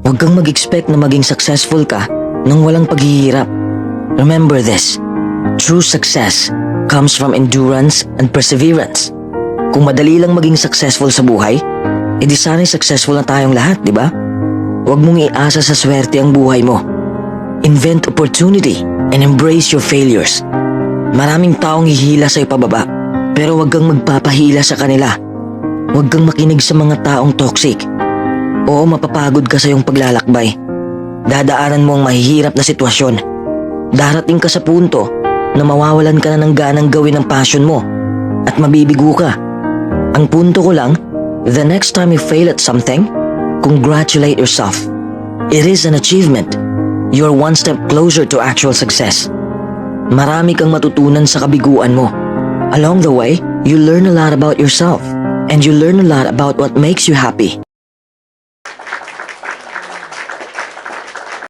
Huwag kang mag-expect na maging successful ka nang walang paghihirap. Remember this, true success comes from endurance and perseverance. Kung madali lang maging successful sa buhay, edi sana'y successful na tayong lahat, di ba? Huwag mong iasa sa swerte ang buhay mo. Invent opportunity and embrace your failures. Maraming taong hihila sa'yo pababa, pero huwag kang magpapahila sa kanila. Huwag kang makinig sa mga taong toxic. Oo, mapapagod ka sa iyong paglalakbay. Dadaanan mo ang mahihirap na sitwasyon. Darating ka sa punto na mawawalan ka na ng ganang gawin ang passion mo at mabibigo ka. Ang punto ko lang, the next time you fail at something, congratulate yourself. It is an achievement. You're one step closer to actual success. Marami kang matutunan sa kabiguan mo. Along the way, you learn a lot about yourself and you learn a lot about what makes you happy.